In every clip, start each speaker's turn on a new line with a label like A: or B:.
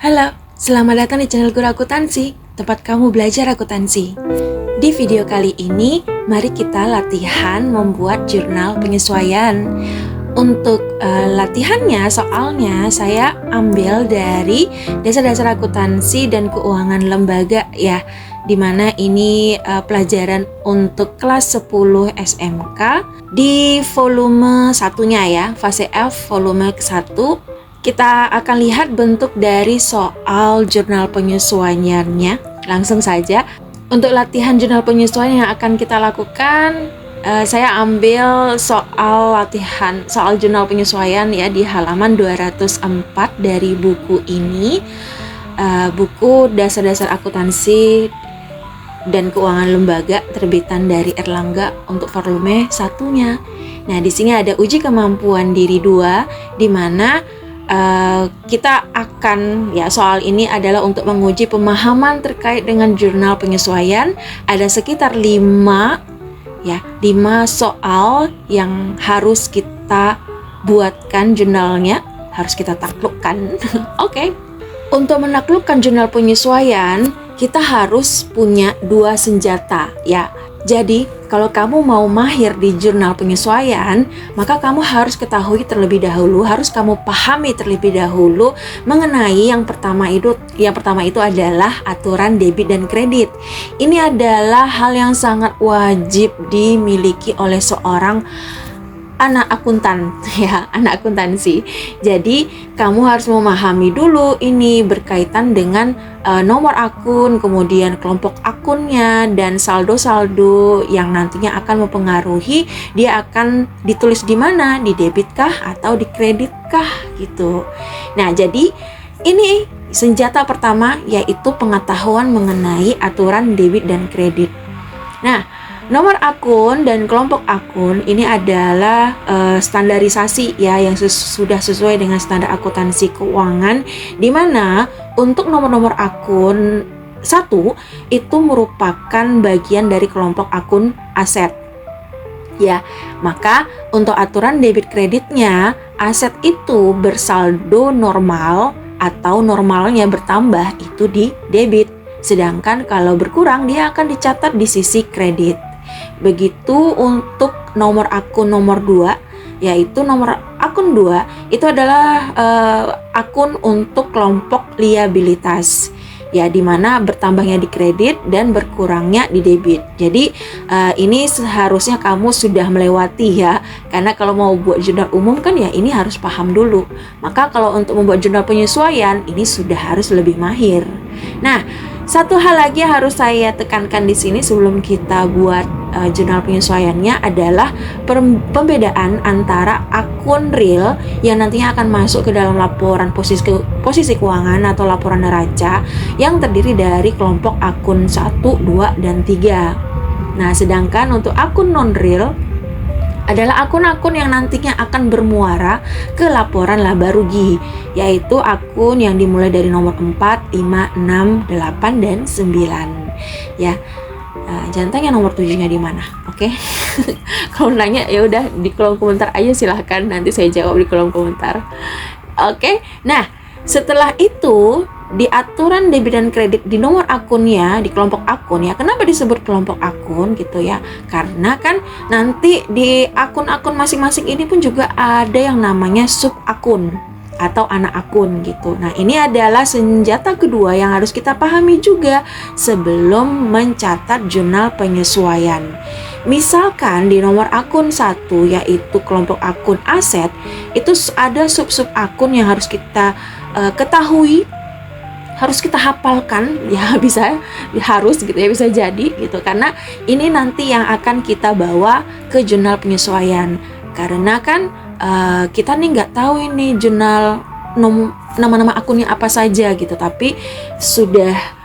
A: Halo, selamat datang di channel Guru Akuntansi, tempat kamu belajar akuntansi. Di video kali ini, mari kita latihan membuat jurnal penyesuaian. Untuk latihannya, soalnya saya ambil dari dasar-dasar akuntansi dan keuangan lembaga ya, dimana ini pelajaran untuk kelas 10 SMK di volume satunya ya, fase F volume ke-1. Kita akan lihat bentuk dari soal jurnal penyesuaiannya. Langsung saja, untuk latihan jurnal penyesuaian yang akan kita lakukan, saya ambil soal jurnal penyesuaian ya di halaman 204 dari buku ini, buku dasar-dasar akuntansi dan keuangan lembaga terbitan dari Erlangga untuk volume satunya. Nah, di sini ada uji kemampuan diri 2, di mana kita akan soal ini adalah untuk menguji pemahaman terkait dengan jurnal penyesuaian. Ada sekitar 5 soal yang harus kita buatkan jurnalnya, harus kita taklukkan. Oke. Untuk menaklukkan jurnal penyesuaian, kita harus punya 2 senjata ya. Jadi, kalau kamu mau mahir di jurnal penyesuaian, maka kamu harus ketahui terlebih dahulu, harus kamu pahami terlebih dahulu mengenai yang pertama itu adalah aturan debit dan kredit. Ini adalah hal yang sangat wajib dimiliki oleh seorang anak akuntan ya, anak akuntansi. Jadi kamu harus memahami dulu ini berkaitan dengan nomor akun, kemudian kelompok akunnya, dan saldo-saldo yang nantinya akan mempengaruhi dia akan ditulis di mana, di debit kah atau di kredit kah gitu. Nah, jadi ini senjata pertama, yaitu pengetahuan mengenai aturan debit dan kredit. Nah, nomor akun dan kelompok akun ini adalah standarisasi ya, yang sudah sesuai dengan standar akuntansi keuangan, di mana untuk nomor-nomor akun 1 itu merupakan bagian dari kelompok akun aset. Ya, maka untuk aturan debit kreditnya, aset itu bersaldo normal atau normalnya bertambah itu di debit. Sedangkan kalau berkurang dia akan dicatat di sisi kredit. Begitu untuk nomor akun nomor 2, yaitu nomor akun 2 itu adalah akun untuk kelompok liabilitas ya, dimana bertambahnya di kredit dan berkurangnya di debit. Jadi ini seharusnya kamu sudah melewati ya, karena kalau mau buat jurnal umum kan ya ini harus paham dulu. Maka kalau untuk membuat jurnal penyesuaian ini sudah harus lebih mahir. Nah, satu hal lagi yang harus saya tekankan di sini sebelum kita buat jurnal penyesuaiannya adalah pembedaan antara akun real yang nantinya akan masuk ke dalam laporan posisi keuangan atau laporan neraca yang terdiri dari kelompok akun 1, 2, dan 3. Nah, sedangkan untuk akun non-real adalah akun-akun yang nantinya akan bermuara ke laporan laba rugi, yaitu akun yang dimulai dari nomor 4, 5, 6, 8, dan 9 ya. Jangan tanya nomor 7-nya di mana, oke? Kalau nanya ya udah di kolom komentar aja, silahkan, nanti saya jawab di kolom komentar. Oke. Nah, setelah itu di aturan debit dan kredit di nomor akunnya, di kelompok akun ya. Kenapa disebut kelompok akun gitu ya? Karena kan nanti di akun-akun masing-masing ini pun juga ada yang namanya sub akun atau anak akun gitu. Nah, ini adalah senjata kedua yang harus kita pahami juga sebelum mencatat jurnal penyesuaian. Misalkan di nomor akun 1, yaitu kelompok akun aset, itu ada sub-sub akun yang harus kita ketahui, harus kita hafalkan ya, harus gitu ya, bisa jadi gitu, karena ini nanti yang akan kita bawa ke jurnal penyesuaian. Karena kan kita nih nggak tahu ini jurnal nama-nama akunnya apa saja gitu, tapi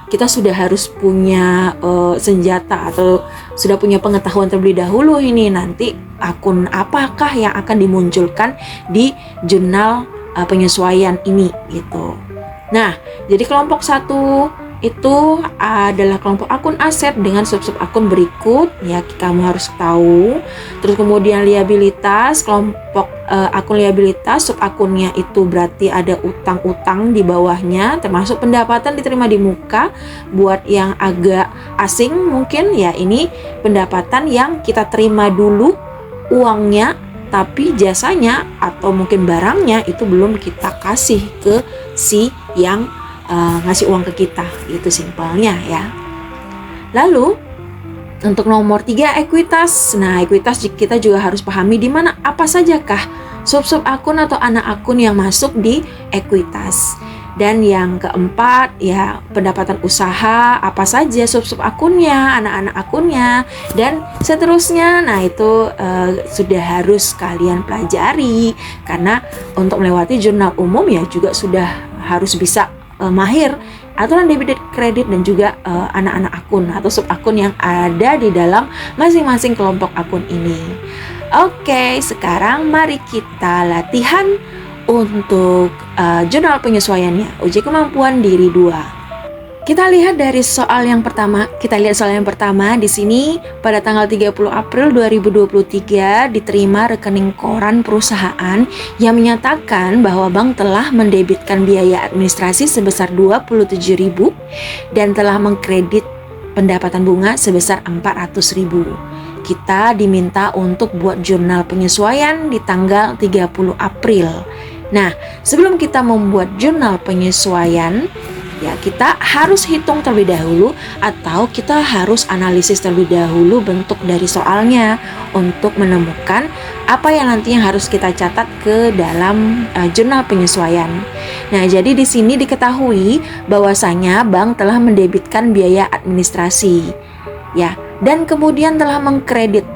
A: kita sudah harus punya senjata atau sudah punya pengetahuan terlebih dahulu ini nanti akun apakah yang akan dimunculkan di jurnal penyesuaian ini gitu. Nah, jadi kelompok 1 itu adalah kelompok akun aset dengan sub-sub akun berikut, ya kamu harus tahu. Terus kemudian liabilitas, kelompok akun liabilitas, sub akunnya itu berarti ada utang-utang di bawahnya, termasuk pendapatan diterima di muka. Buat yang agak asing mungkin, ya ini pendapatan yang kita terima dulu uangnya, tapi jasanya atau mungkin barangnya itu belum kita kasih ke si yang ngasih uang ke kita. Itu simpelnya ya. Lalu untuk nomor 3, ekuitas. Nah, ekuitas kita juga harus pahami di mana apa sajakah sub-sub akun atau anak akun yang masuk di ekuitas. Dan yang keempat, ya pendapatan usaha, apa saja sub-sub akunnya, anak-anak akunnya, dan seterusnya. Nah, itu sudah harus kalian pelajari, karena untuk melewati jurnal umum ya juga sudah harus bisa mahir aturan debit dan kredit dan juga anak-anak akun atau sub akun yang ada di dalam masing-masing kelompok akun ini. Oke, sekarang mari kita latihan untuk jurnal penyesuaiannya, uji kemampuan diri 2. Kita lihat dari soal yang pertama. Di sini pada tanggal 30 April 2023 diterima rekening koran perusahaan yang menyatakan bahwa bank telah mendebitkan biaya administrasi sebesar 27.000 dan telah mengkredit pendapatan bunga sebesar 400.000. Kita diminta untuk buat jurnal penyesuaian di tanggal 30 April. Nah, sebelum kita membuat jurnal penyesuaian, ya kita harus hitung terlebih dahulu atau kita harus analisis terlebih dahulu bentuk dari soalnya untuk menemukan apa yang nantinya harus kita catat ke dalam jurnal penyesuaian. Nah, jadi di sini diketahui bahwasanya bank telah mendebitkan biaya administrasi, ya, dan kemudian telah mengkredit.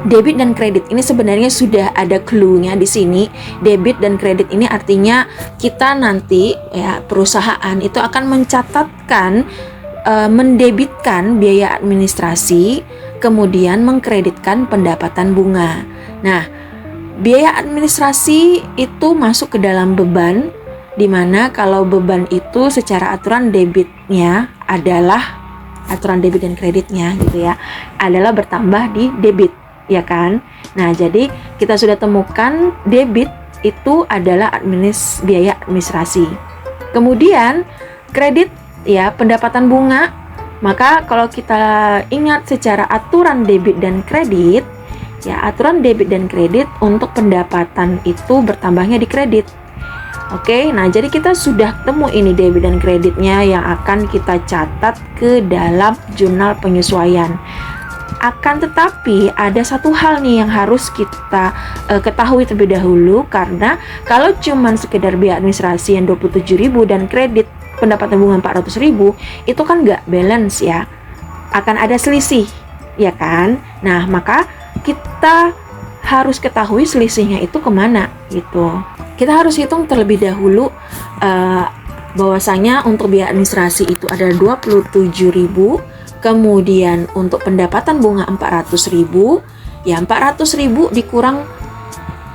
A: Debit dan kredit ini sebenarnya sudah ada clue-nya di sini. Debit dan kredit ini artinya kita nanti, ya, perusahaan itu akan mencatatkan mendebitkan biaya administrasi, kemudian mengkreditkan pendapatan bunga. Nah, biaya administrasi itu masuk ke dalam beban, dimana kalau beban itu secara aturan debitnya adalah aturan debit dan kreditnya gitu ya, adalah bertambah di debit, ya kan? Nah, jadi kita sudah temukan debit itu adalah biaya administrasi. Kemudian kredit, ya, pendapatan bunga. Maka kalau kita ingat secara aturan debit dan kredit, ya, aturan debit dan kredit untuk pendapatan itu bertambahnya di kredit. Oke, nah jadi kita sudah temu ini debit dan kreditnya yang akan kita catat ke dalam jurnal penyesuaian. Akan tetapi ada satu hal nih yang harus kita ketahui terlebih dahulu, karena kalau cuman sekedar biaya administrasi yang 27.000 dan kredit pendapatan bunga 400.000 itu kan nggak balance ya, akan ada selisih, ya kan? Nah, maka kita harus ketahui selisihnya itu kemana gitu. Kita harus hitung terlebih dahulu bahwasanya untuk biaya administrasi itu ada 27.000, kemudian untuk pendapatan bunga 400.000, ya 400.000 dikurang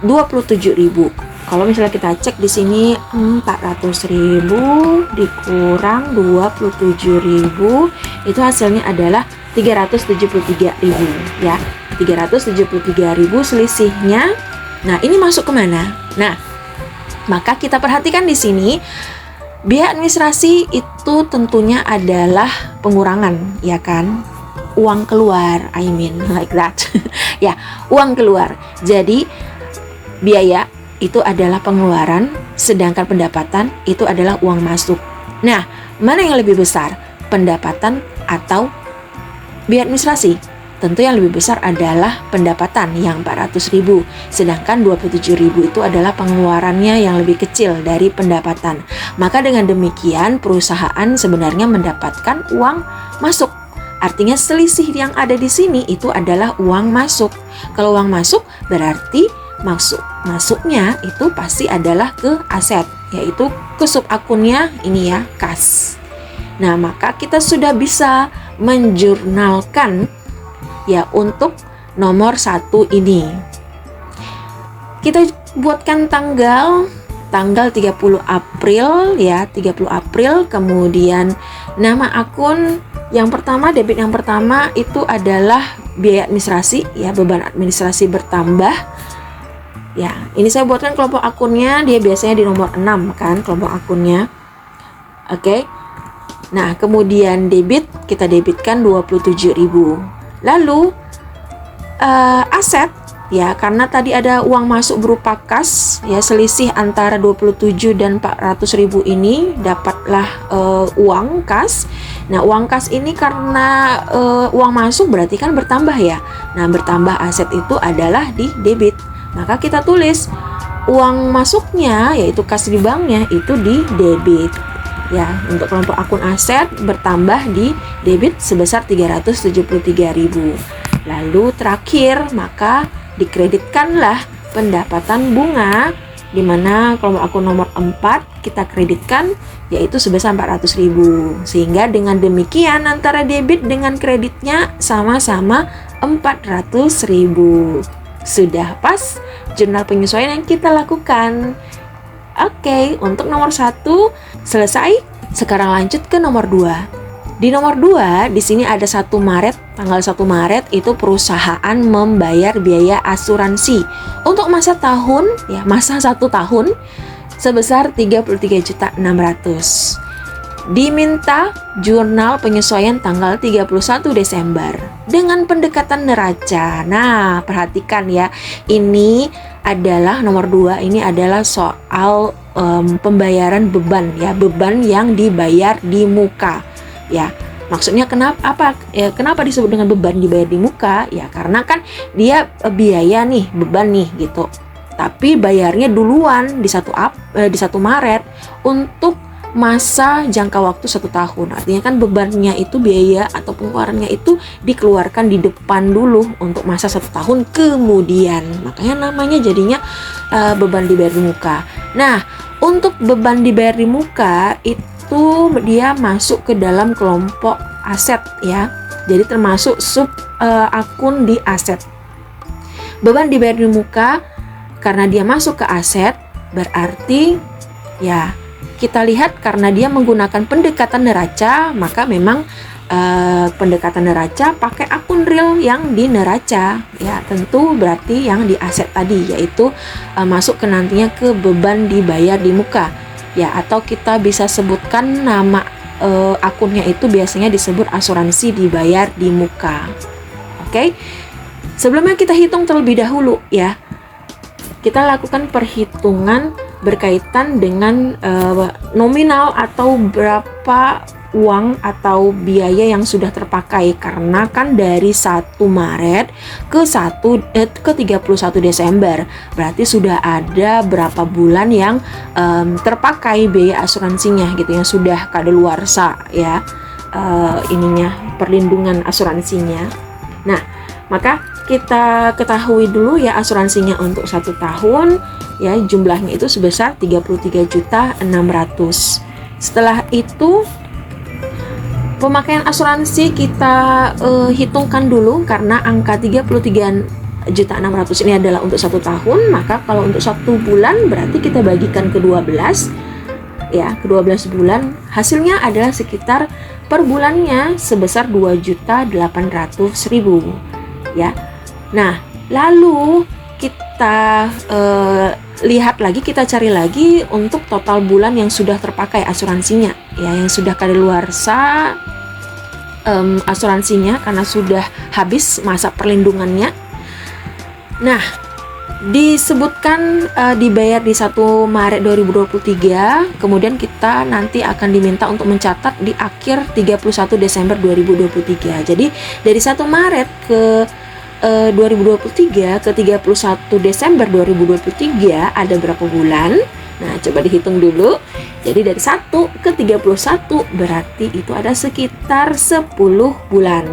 A: 27.000. Kalau misalnya kita cek di sini 400.000 dikurang 27.000 itu hasilnya adalah 373.000 ya. 373.000 selisihnya. Nah, ini masuk kemana? Nah, maka kita perhatikan di sini biaya administrasi itu tentunya adalah pengurangan, ya kan? Uang keluar, I mean like that. Ya, uang keluar. Jadi biaya itu adalah pengeluaran, sedangkan pendapatan itu adalah uang masuk. Nah, mana yang lebih besar? Pendapatan atau biaya administrasi? Tentu yang lebih besar adalah pendapatan yang 400.000, sedangkan 27.000 itu adalah pengeluarannya yang lebih kecil dari pendapatan. Maka dengan demikian perusahaan sebenarnya mendapatkan uang masuk. Artinya selisih yang ada di sini itu adalah uang masuk. Kalau uang masuk berarti masuknya itu pasti adalah ke aset, yaitu ke sub akunnya ini ya, kas. Nah, maka kita sudah bisa menjurnalkan ya untuk nomor 1 ini. Kita buatkan tanggal tanggal 30 April ya, 30 April. Kemudian nama akun yang pertama, debit yang pertama itu adalah biaya administrasi ya, beban administrasi bertambah. Ya, ini saya buatkan kelompok akunnya, dia biasanya di nomor 6 kan kelompok akunnya. Oke. Nah, kemudian debit, kita debitkan 27.000. Lalu aset ya, karena tadi ada uang masuk berupa kas ya, selisih antara 27 dan 400.000 ini dapatlah uang kas. Nah, uang kas ini karena uang masuk berarti kan bertambah ya. Nah, bertambah aset itu adalah di debit. Maka kita tulis uang masuknya yaitu kas di banknya itu di debit. Ya, untuk kelompok akun aset bertambah di debit sebesar 373.000. Lalu terakhir maka dikreditkanlah pendapatan bunga, di mana kelompok akun nomor 4 kita kreditkan yaitu sebesar 400.000. Sehingga dengan demikian antara debit dengan kreditnya sama-sama 400.000. Sudah pas jurnal penyesuaian yang kita lakukan. Oke, untuk nomor 1 selesai. Sekarang lanjut ke nomor 2. Di nomor 2, di sini ada 1 Maret, tanggal 1 Maret itu perusahaan membayar biaya asuransi untuk masa tahun ya, masa 1 tahun sebesar 33.600. Diminta jurnal penyesuaian tanggal 31 Desember dengan pendekatan neraca. Nah, perhatikan ya, ini adalah nomor 2, ini adalah soal pembayaran beban ya, beban yang dibayar di muka ya. Maksudnya kenapa disebut dengan beban dibayar di muka ya, karena kan dia biaya nih, beban nih gitu, tapi bayarnya duluan di 1 Maret untuk masa jangka waktu 1 tahun. Artinya kan bebannya itu, biaya atau pengeluarannya itu dikeluarkan di depan dulu untuk masa 1 tahun kemudian. Makanya namanya jadinya beban dibayar di muka. Nah, untuk beban dibayar di muka itu dia masuk ke dalam kelompok aset ya. Jadi termasuk sub akun di aset. Beban dibayar di muka karena dia masuk ke aset, berarti ya kita lihat karena dia menggunakan pendekatan neraca, maka memang pendekatan neraca pakai akun real yang di neraca ya, tentu berarti yang di aset tadi, yaitu masuk ke nantinya ke beban dibayar di muka ya, atau kita bisa sebutkan nama akunnya itu biasanya disebut asuransi dibayar di muka. Oke. Sebelumnya kita hitung terlebih dahulu ya, kita lakukan perhitungan berkaitan dengan nominal atau berapa uang atau biaya yang sudah terpakai, karena kan dari 1 Maret ke 31 Desember berarti sudah ada berapa bulan yang terpakai biaya asuransinya gitu, yang sudah kadaluarsa ya, perlindungan asuransinya. Nah, maka kita ketahui dulu ya asuransinya untuk 1 tahun ya, jumlahnya itu sebesar 33.600. Setelah itu pemakaian asuransi kita hitungkan dulu, karena angka 33.600 ini adalah untuk 1 tahun, maka kalau untuk 1 bulan berarti kita bagikan ke 12 ya, ke 12 bulan, hasilnya adalah sekitar per bulannya sebesar 2.800.000 ya. Nah, lalu kita lihat lagi, kita cari lagi untuk total bulan yang sudah terpakai asuransinya ya, yang sudah kadaluarsa asuransinya karena sudah habis masa perlindungannya. Nah, disebutkan dibayar di 1 Maret 2023, kemudian kita nanti akan diminta untuk mencatat di akhir 31 Desember 2023. Jadi dari 1 Maret ke 2023 ke 31 Desember 2023 ada berapa bulan? Nah, coba dihitung dulu. Jadi dari 1 ke 31 berarti itu ada sekitar 10 bulan.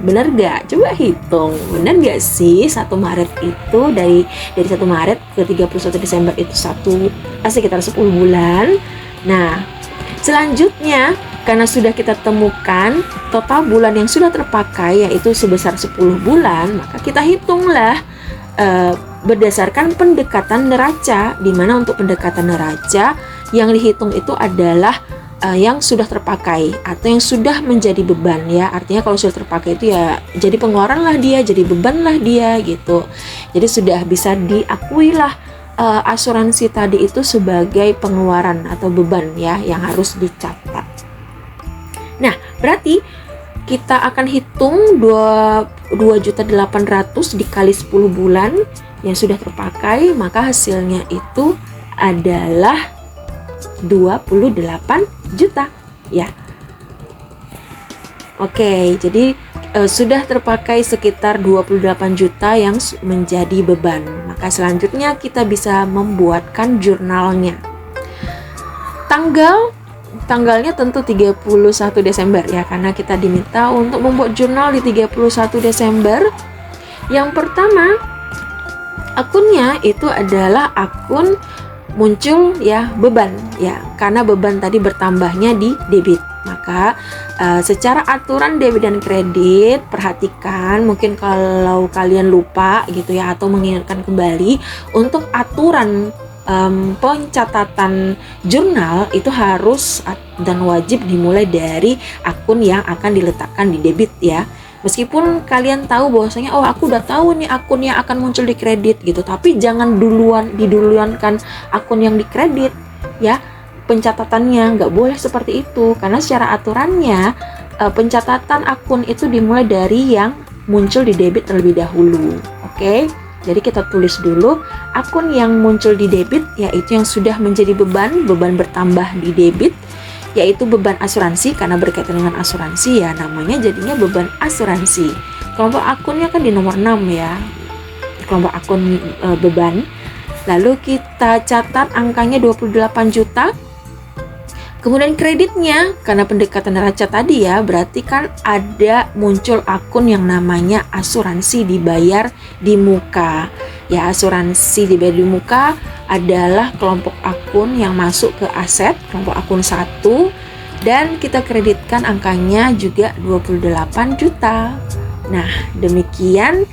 A: Bener gak? Coba hitung. Bener gak sih 1 Maret itu dari 1 Maret ke 31 Desember itu sekitar 10 bulan. Nah, selanjutnya karena sudah kita temukan total bulan yang sudah terpakai yaitu sebesar 10 bulan, maka kita hitunglah berdasarkan pendekatan neraca, di mana untuk pendekatan neraca yang dihitung itu adalah yang sudah terpakai atau yang sudah menjadi beban ya. Artinya kalau sudah terpakai itu ya jadi pengeluaran lah dia, jadi beban lah dia gitu. Jadi sudah bisa diakui lah asuransi tadi itu sebagai pengeluaran atau beban ya yang harus dicatat. Nah, berarti kita akan hitung 2.800.000 dikali 10 bulan yang sudah terpakai, maka hasilnya itu adalah 28 juta ya. Oke, jadi sudah terpakai sekitar 28 juta yang menjadi beban. Maka selanjutnya kita bisa membuatkan jurnalnya. Tanggalnya tentu 31 Desember ya, karena kita diminta untuk membuat jurnal di 31 Desember. Yang pertama, akunnya itu adalah akun muncul ya beban ya, karena beban tadi bertambahnya di debit. Maka secara aturan debit dan kredit, perhatikan mungkin kalau kalian lupa gitu ya, atau mengingatkan kembali untuk aturan pencatatan jurnal itu harus dan wajib dimulai dari akun yang akan diletakkan di debit ya. Meskipun kalian tahu bahwasanya oh aku udah tahu nih akun yang akan muncul di kredit gitu, tapi jangan diduluankan akun yang di kredit ya. Pencatatannya nggak boleh seperti itu, karena secara aturannya pencatatan akun itu dimulai dari yang muncul di debit terlebih dahulu. Oke, jadi kita tulis dulu akun yang muncul di debit, yaitu yang sudah menjadi beban bertambah di debit, yaitu beban asuransi, karena berkaitan dengan asuransi ya, namanya jadinya beban asuransi. Kelompok akunnya kan di nomor 6 ya, kelompok akun beban. Lalu kita catat angkanya 28 juta. Kemudian kreditnya, karena pendekatan neraca tadi ya, berarti kan ada muncul akun yang namanya asuransi dibayar di muka. Ya, asuransi dibayar di muka adalah kelompok akun yang masuk ke aset, kelompok akun 1, dan kita kreditkan angkanya juga 28 juta. Nah, demikian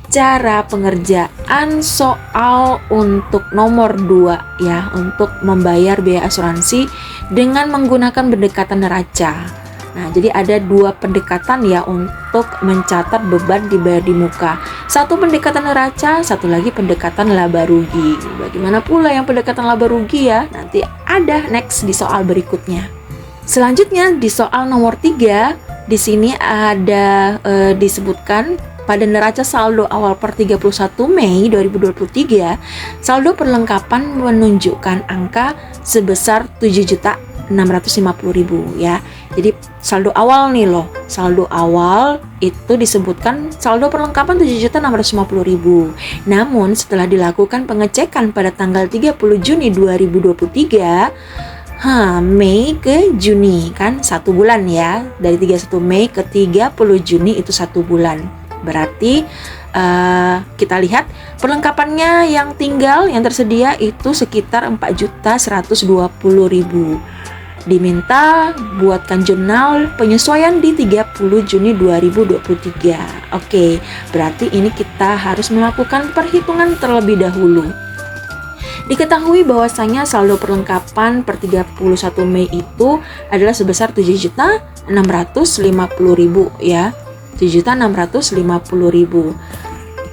A: cara pengerjaan soal untuk nomor 2 ya, untuk membayar biaya asuransi dengan menggunakan pendekatan neraca. Nah, jadi ada 2 pendekatan ya untuk mencatat beban dibayar di muka. Satu pendekatan neraca, satu lagi pendekatan laba rugi. Bagaimana pula yang pendekatan laba rugi ya? Nanti ada next di soal berikutnya. Selanjutnya di soal nomor 3, di sini ada disebutkan pada neraca saldo awal per 31 Mei 2023, saldo perlengkapan menunjukkan angka sebesar 7.650.000 ya. Jadi saldo awal nih loh, saldo awal itu disebutkan saldo perlengkapan 7.650.000. Namun setelah dilakukan pengecekan pada tanggal 30 Juni 2023, Mei ke Juni kan 1 bulan ya, dari 31 Mei ke 30 Juni itu 1 bulan. Berarti kita lihat perlengkapannya yang tinggal, yang tersedia itu sekitar 4.120.000. Diminta buatkan jurnal penyesuaian di 30 Juni 2023. Oke, berarti ini kita harus melakukan perhitungan terlebih dahulu. Diketahui bahwasanya saldo perlengkapan per 31 Mei itu adalah sebesar 7.650.000 ya. 7.650.000.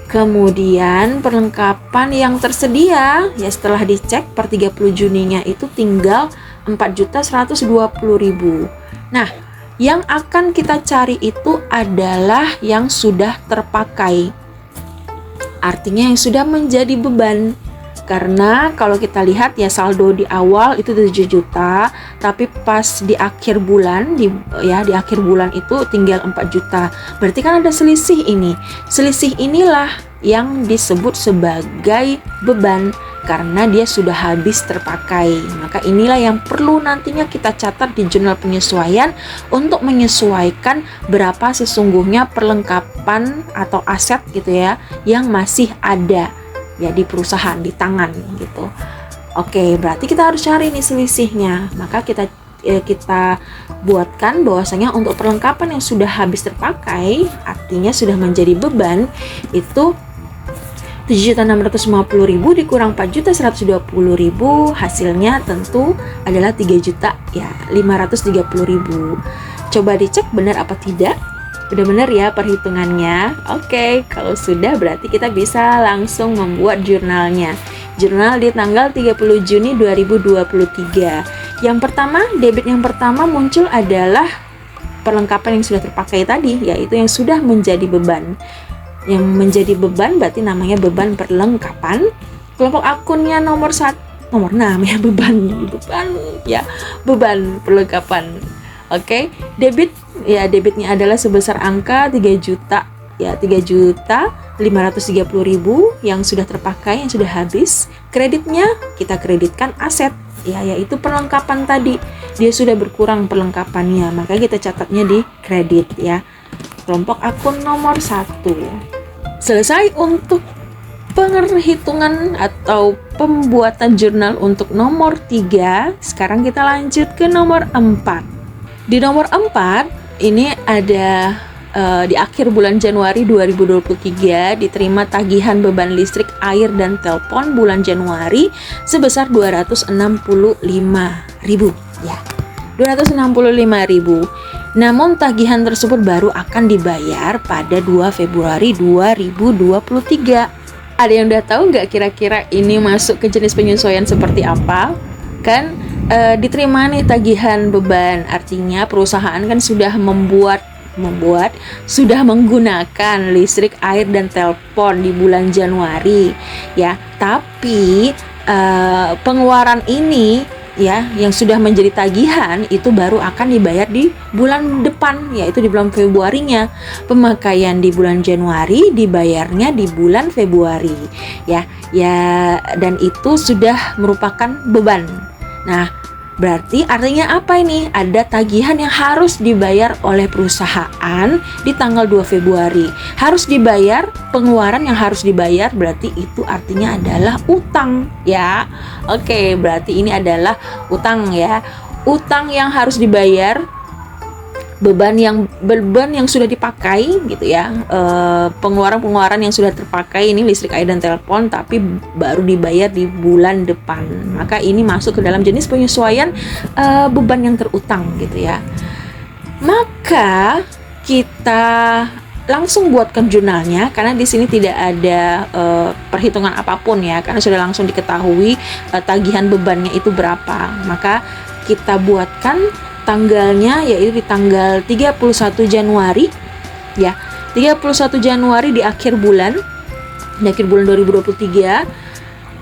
A: Kemudian perlengkapan yang tersedia ya setelah dicek per 30 Juninya itu tinggal 4.120.000. Nah, yang akan kita cari itu adalah yang sudah terpakai. Artinya yang sudah menjadi beban. Karena kalau kita lihat ya saldo di awal itu 7 juta, tapi pas di akhir bulan di akhir bulan itu tinggal 4 juta. Berarti kan ada selisih ini. Selisih inilah yang disebut sebagai beban karena dia sudah habis terpakai. Maka inilah yang perlu nantinya kita catat di jurnal penyesuaian untuk menyesuaikan berapa sesungguhnya perlengkapan atau aset gitu ya yang masih ada ya di perusahaan, di tangan gitu. Oke, berarti kita harus cari nih selisihnya. Maka kita buatkan bahwasanya untuk perlengkapan yang sudah habis terpakai, artinya sudah menjadi beban, itu 7.650.000 dikurang 4.120.000, hasilnya tentu adalah 3 juta ya 530.000. Coba dicek benar apa tidak. Benar-benar ya perhitungannya. Oke, kalau sudah berarti kita bisa langsung membuat jurnalnya. Jurnal di tanggal 30 Juni 2023. Yang pertama, debit yang pertama muncul adalah perlengkapan yang sudah terpakai tadi, yaitu yang sudah menjadi beban. Yang menjadi beban berarti namanya beban perlengkapan. Kelompok akunnya nomor namanya beban ya, beban perlengkapan. Oke, debit ya, debitnya adalah sebesar angka 3 juta ya, 3.530.000 yang sudah terpakai, yang sudah habis. Kreditnya kita kreditkan aset ya, yaitu perlengkapan tadi. Dia sudah berkurang perlengkapannya, maka kita catatnya di kredit ya. Kelompok akun nomor 1. Selesai untuk penghitungan atau pembuatan jurnal untuk nomor 3. Sekarang kita lanjut ke nomor 4. Di nomor 4 ini ada di akhir bulan Januari 2023 diterima tagihan beban listrik, air, dan telepon bulan Januari sebesar 265.000 ya. 265.000. Namun tagihan tersebut baru akan dibayar pada 2 Februari 2023. Ada yang udah tahu nggak kira-kira ini masuk ke jenis penyesuaian seperti apa? Kan diterima nih tagihan beban, artinya perusahaan kan sudah sudah menggunakan listrik, air, dan telepon di bulan Januari ya. Tapi pengeluaran ini ya, yang sudah menjadi tagihan itu baru akan dibayar di bulan depan, yaitu di bulan Februarinya. Pemakaian di bulan Januari dibayarnya di bulan Februari ya, dan itu sudah merupakan beban. Nah, berarti artinya apa ini? Ada tagihan yang harus dibayar oleh perusahaan di tanggal 2 Februari. Harus dibayar, pengeluaran yang harus dibayar, berarti itu artinya adalah utang ya. Oke, berarti ini adalah utang ya. Utang yang harus dibayar, beban yang sudah dipakai gitu ya. Pengeluaran yang sudah terpakai ini listrik, air, dan telepon, tapi baru dibayar di bulan depan. Maka ini masuk ke dalam jenis penyesuaian beban yang terutang gitu ya. Maka kita langsung buatkan jurnalnya, karena di sini tidak ada perhitungan apapun ya, karena sudah langsung diketahui tagihan bebannya itu berapa. Maka kita buatkan tanggalnya, yaitu di tanggal 31 Januari ya. 31 Januari di akhir bulan 2023.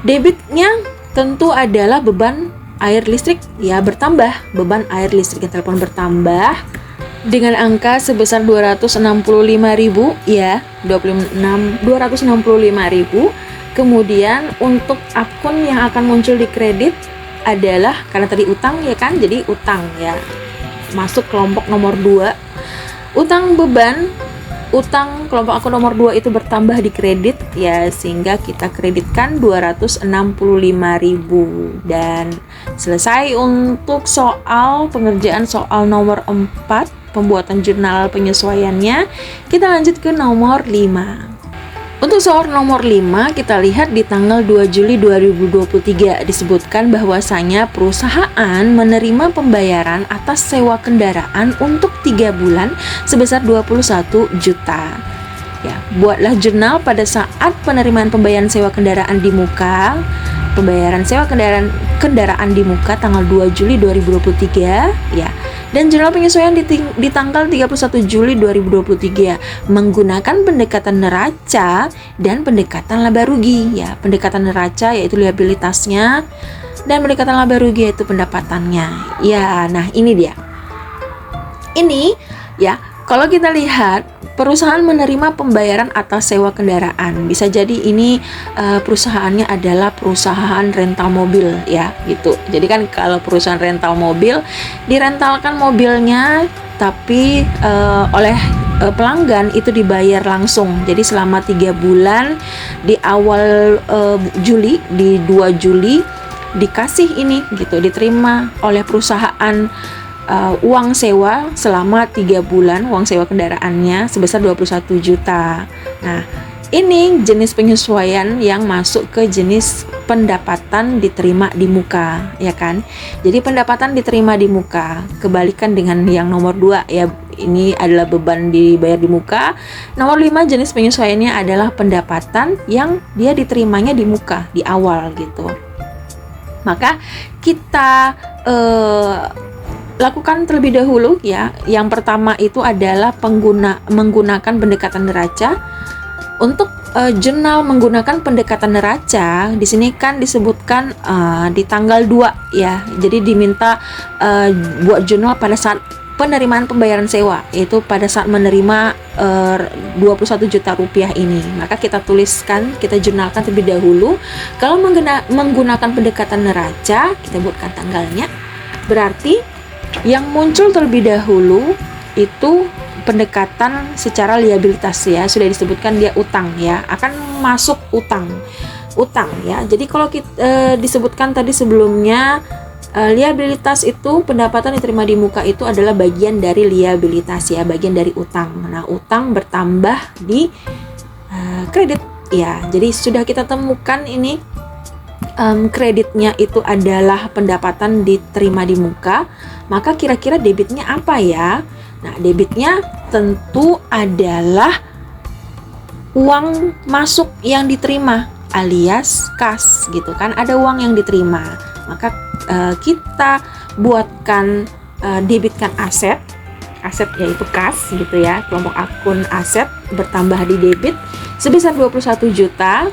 A: Debitnya tentu adalah beban air listrik ya, bertambah. Beban air listrik dan telepon bertambah dengan angka sebesar 265.000 ya, 265.000. Kemudian untuk akun yang akan muncul di kredit adalah, karena tadi utang ya kan, jadi utang ya, masuk kelompok nomor 2. Utang beban, utang kelompok akun nomor 2 itu bertambah di kredit ya, sehingga kita kreditkan 265.000. Dan selesai untuk pengerjaan soal nomor 4, pembuatan jurnal penyesuaiannya. Kita lanjut ke nomor 5. Untuk soal nomor 5, kita lihat di tanggal 2 Juli 2023 disebutkan bahwasanya perusahaan menerima pembayaran atas sewa kendaraan untuk 3 bulan sebesar 21 juta. Ya, buatlah jurnal pada saat penerimaan pembayaran sewa kendaraan di muka. Pembayaran sewa kendaraan di muka tanggal 2 Juli 2023 ya. Dan jurnal penyesuaian di tanggal 31 Juli 2023 menggunakan pendekatan neraca dan pendekatan laba rugi ya. Pendekatan neraca yaitu liabilitasnya, dan pendekatan laba rugi yaitu pendapatannya. Ya, nah ini dia. Ini ya, kalau kita lihat perusahaan menerima pembayaran atas sewa kendaraan, bisa jadi ini perusahaannya adalah perusahaan rental mobil ya gitu. Jadi kan kalau perusahaan rental mobil, direntalkan mobilnya, tapi oleh pelanggan itu dibayar langsung. Jadi selama 3 bulan di awal Juli, di 2 Juli dikasih ini gitu, diterima oleh perusahaan uang sewa selama 3 bulan, uang sewa kendaraannya sebesar 21 juta. Nah, Ini jenis penyesuaian yang masuk ke jenis pendapatan diterima di muka, ya kan? Jadi pendapatan diterima di muka, kebalikan dengan yang nomor 2 ya. Ini adalah beban dibayar di muka. Nomor 5 jenis penyesuaiannya adalah pendapatan yang dia diterimanya di muka, di awal gitu. Maka kita lakukan terlebih dahulu ya. Yang pertama itu adalah menggunakan pendekatan neraca. Untuk jurnal menggunakan pendekatan neraca, di sini kan disebutkan di tanggal 2 ya. Jadi diminta buat jurnal pada saat penerimaan pembayaran sewa, yaitu pada saat menerima 21 juta rupiah ini. Maka kita tuliskan, kita jurnalkan terlebih dahulu. Kalau menggunakan pendekatan neraca, kita buatkan tanggalnya. Berarti yang muncul terlebih dahulu itu pendekatan secara liabilitas ya, sudah disebutkan dia utang ya, akan masuk utang ya. Jadi kalau kita disebutkan tadi sebelumnya, liabilitas itu pendapatan diterima di muka itu adalah bagian dari liabilitas ya, bagian dari utang. Nah, utang bertambah di kredit ya. Jadi sudah kita temukan ini kreditnya itu adalah pendapatan diterima di muka, maka kira-kira debitnya apa ya? Nah, debitnya tentu adalah uang masuk yang diterima alias kas gitu kan, ada uang yang diterima. Maka kita buatkan debitkan aset yaitu kas gitu ya, kelompok akun aset bertambah di debit sebesar 21 juta.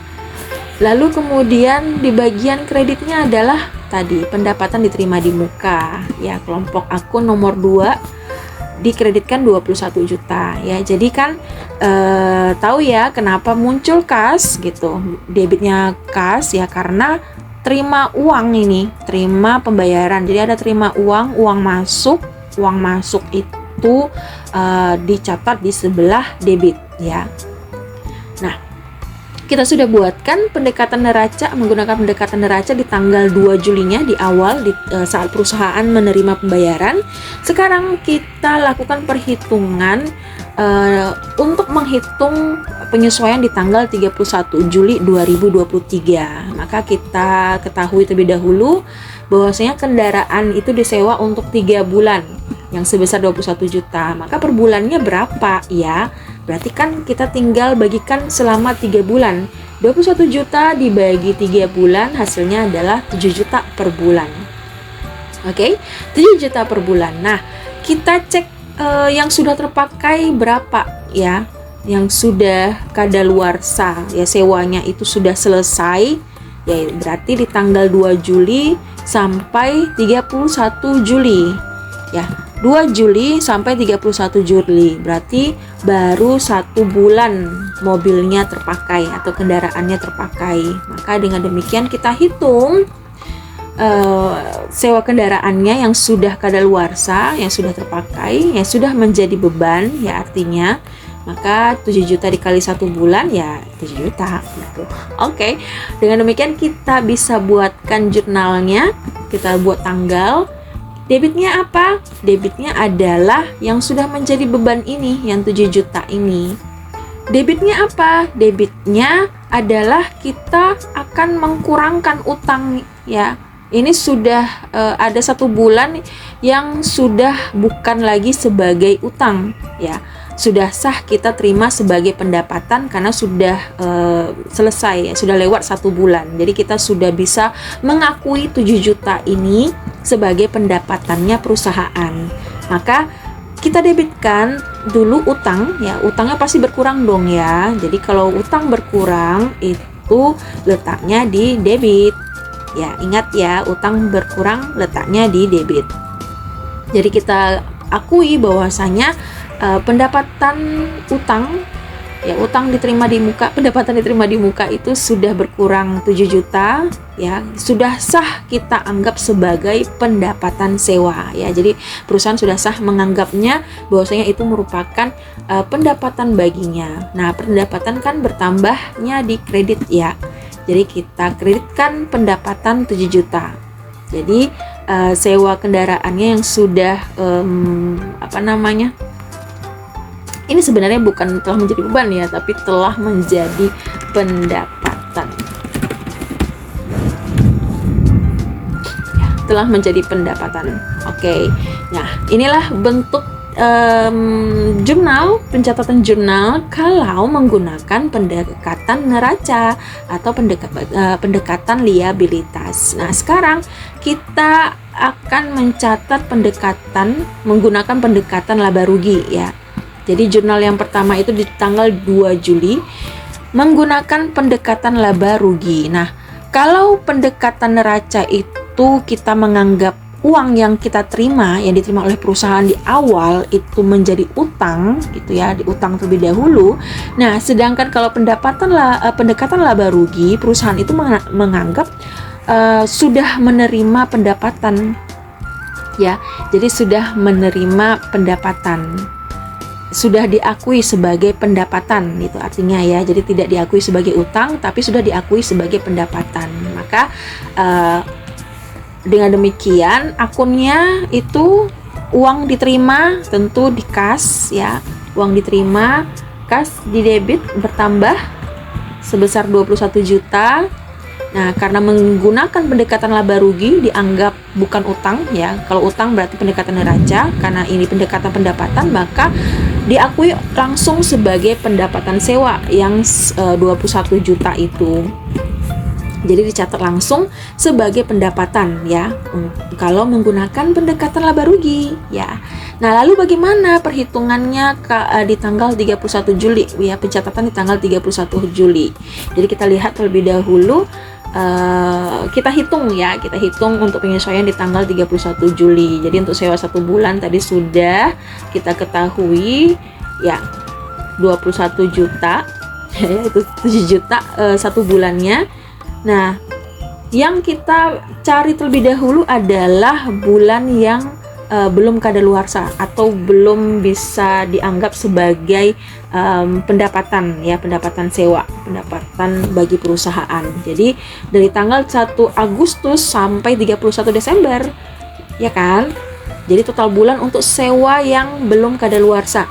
A: Lalu kemudian di bagian kreditnya adalah tadi pendapatan diterima di muka ya, kelompok akun nomor 2 dikreditkan 21 juta ya. Jadi kan tahu ya kenapa muncul kas gitu, debitnya kas ya, karena terima uang ini, terima pembayaran. Jadi ada terima uang masuk itu dicatat di sebelah debit ya. Nah, kita sudah buatkan pendekatan neraca, menggunakan pendekatan neraca di tanggal 2 Julinya di awal saat perusahaan menerima pembayaran. Sekarang kita lakukan perhitungan untuk menghitung penyesuaian di tanggal 31 Juli 2023. Maka kita ketahui terlebih dahulu bahwasanya kendaraan itu disewa untuk 3 bulan yang sebesar 21 juta. Maka per bulannya berapa ya? Berarti kan kita tinggal bagikan selama 3 bulan. 21 juta dibagi 3 bulan hasilnya adalah 7 juta per bulan. Oke, 7 juta per bulan. Nah, kita cek yang sudah terpakai berapa ya, yang sudah kadaluarsa ya, sewanya itu sudah selesai ya, berarti di tanggal 2 Juli sampai 31 Juli ya, 2 Juli sampai 31 Juli, berarti baru 1 bulan mobilnya terpakai atau kendaraannya terpakai. Maka dengan demikian kita hitung sewa kendaraannya yang sudah kadaluarsa, yang sudah terpakai, yang sudah menjadi beban ya, artinya maka 7 juta dikali 1 bulan ya 7 juta gitu. Oke. Dengan demikian kita bisa buatkan jurnalnya, kita buat tanggal. Debitnya apa? Debitnya adalah yang sudah menjadi beban ini, yang 7 juta ini. Debitnya apa? Debitnya adalah kita akan mengkurangkan utang ya. Ini sudah ada 1 bulan yang sudah bukan lagi sebagai utang ya. Sudah sah kita terima sebagai pendapatan karena sudah selesai ya, sudah lewat 1 bulan. Jadi kita sudah bisa mengakui 7 juta ini sebagai pendapatannya perusahaan. Maka kita debitkan dulu utang ya, utangnya pasti berkurang dong ya. Jadi kalau utang berkurang itu letaknya di debit. Ya, ingat ya, utang berkurang letaknya di debit. Jadi kita akui bahwasanya pendapatan utang ya, utang diterima di muka, pendapatan diterima di muka itu sudah berkurang 7 juta ya, sudah sah kita anggap sebagai pendapatan sewa ya. Jadi perusahaan sudah sah menganggapnya bahwasanya itu merupakan pendapatan baginya. Nah, pendapatan kan bertambahnya di kredit ya. Jadi kita kreditkan pendapatan 7 juta. Jadi sewa kendaraannya yang sudah Ini sebenarnya bukan telah menjadi beban ya, tapi telah menjadi pendapatan. Telah menjadi pendapatan. Oke. Nah, inilah bentuk jurnal, pencatatan jurnal kalau menggunakan pendekatan neraca atau pendekatan liabilitas. Nah, sekarang kita akan mencatat menggunakan pendekatan laba rugi ya. Jadi jurnal yang pertama itu di tanggal 2 Juli menggunakan pendekatan laba rugi. Nah, kalau pendekatan neraca itu kita menganggap uang yang kita terima, yang diterima oleh perusahaan di awal itu menjadi utang gitu ya, diutang terlebih dahulu. Nah, sedangkan kalau pendekatan laba rugi, perusahaan itu menganggap sudah menerima pendapatan ya. Jadi sudah menerima pendapatan, sudah diakui sebagai pendapatan itu artinya ya. Jadi tidak diakui sebagai utang tapi sudah diakui sebagai pendapatan. Maka dengan demikian akunnya itu uang diterima tentu di kas ya. Uang diterima, kas di debit bertambah sebesar 21 juta. Nah, karena menggunakan pendekatan laba rugi dianggap bukan utang ya. Kalau utang berarti pendekatan neraca, karena ini pendekatan pendapatan maka diakui langsung sebagai pendapatan sewa yang 21 juta itu. Jadi dicatat langsung sebagai pendapatan ya kalau menggunakan pendekatan laba rugi ya. Nah, lalu bagaimana perhitungannya di tanggal 31 Juli ya, pencatatan di tanggal 31 Juli. Jadi kita lihat terlebih dahulu, kita hitung untuk penyesuaian di tanggal 31 Juli. Jadi untuk sewa 1 bulan tadi sudah kita ketahui ya 21 juta ya, itu 7 juta 1 bulannya. Nah, yang kita cari terlebih dahulu adalah bulan yang belum kadaluarsa atau belum bisa dianggap sebagai pendapatan ya, pendapatan sewa, pendapatan bagi perusahaan. Jadi dari tanggal 1 Agustus sampai 31 Desember ya kan. Jadi total bulan untuk sewa yang belum kadaluarsa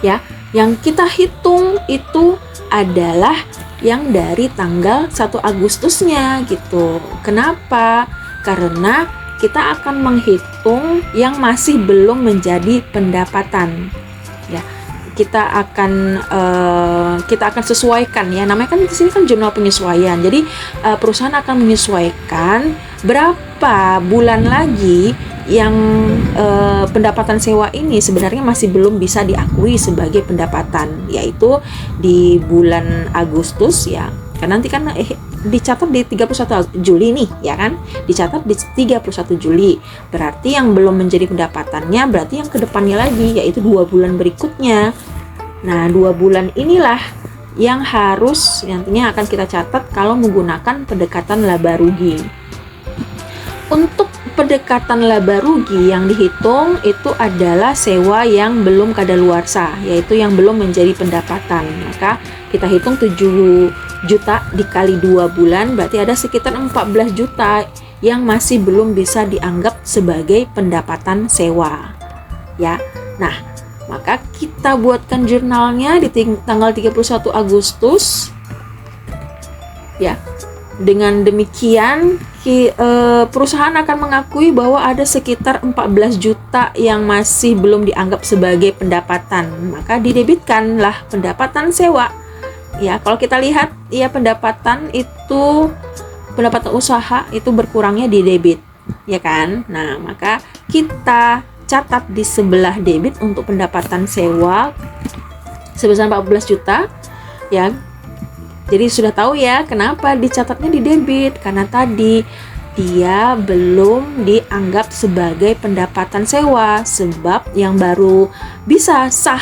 A: ya, yang kita hitung itu adalah yang dari tanggal 1 Agustusnya gitu. Kenapa? Karena kita akan menghitung yang masih belum menjadi pendapatan ya. Kita akan sesuaikan ya, namanya kan di sini kan jurnal penyesuaian. Jadi perusahaan akan menyesuaikan berapa bulan lagi yang pendapatan sewa ini sebenarnya masih belum bisa diakui sebagai pendapatan, yaitu di bulan Agustus ya. Karena nanti kan dicatat di 31 Juli nih ya kan, dicatat di 31 Juli. Berarti yang belum menjadi pendapatannya berarti yang kedepannya lagi, yaitu 2 bulan berikutnya. Nah, 2 bulan inilah yang harus nantinya akan kita catat kalau menggunakan pendekatan laba rugi. Untuk pendekatan laba rugi yang dihitung itu adalah sewa yang belum kadaluarsa, yaitu yang belum menjadi pendapatan. Maka kita hitung 7 juta dikali 2 bulan berarti ada sekitar 14 juta yang masih belum bisa dianggap sebagai pendapatan sewa ya. Nah, maka kita buatkan jurnalnya di tanggal 31 Agustus ya. Dengan demikian perusahaan akan mengakui bahwa ada sekitar 14 juta yang masih belum dianggap sebagai pendapatan, maka didebitkanlah pendapatan sewa ya. Kalau kita lihat ya, pendapatan usaha itu berkurangnya di debit ya kan. Nah, maka kita catat di sebelah debit untuk pendapatan sewa sebesar 14 juta ya. Jadi sudah tahu ya kenapa dicatatnya di debit, karena tadi dia belum dianggap sebagai pendapatan sewa, sebab yang baru bisa sah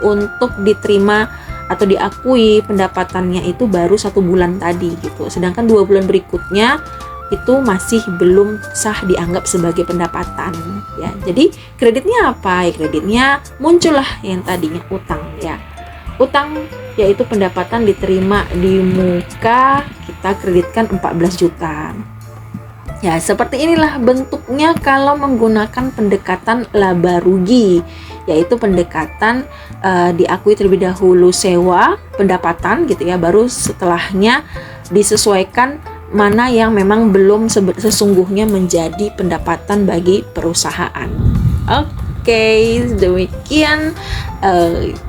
A: untuk diterima atau diakui pendapatannya itu baru 1 bulan tadi gitu. Sedangkan 2 bulan berikutnya itu masih belum sah dianggap sebagai pendapatan ya. Jadi kreditnya apa? Ya, kreditnya muncullah yang tadinya utang ya. Utang yaitu pendapatan diterima di muka, kita kreditkan 14 juta. Ya, seperti inilah bentuknya kalau menggunakan pendekatan laba rugi yaitu pendekatan diakui terlebih dahulu sewa pendapatan gitu ya, baru setelahnya disesuaikan mana yang memang belum sesungguhnya menjadi pendapatan bagi perusahaan. Oke, demikian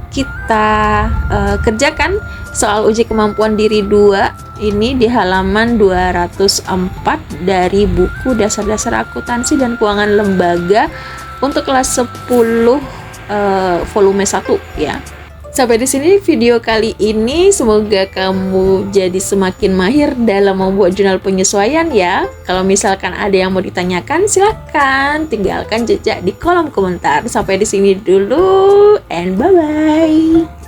A: kita kerjakan soal uji kemampuan diri 2 ini di halaman 204 dari buku Dasar-dasar Akuntansi dan Keuangan Lembaga untuk kelas 10 volume 1 ya. Sampai di sini video kali ini, semoga kamu jadi semakin mahir dalam membuat jurnal penyesuaian ya. Kalau misalkan ada yang mau ditanyakan, silakan tinggalkan jejak di kolom komentar. Sampai di sini dulu and bye bye.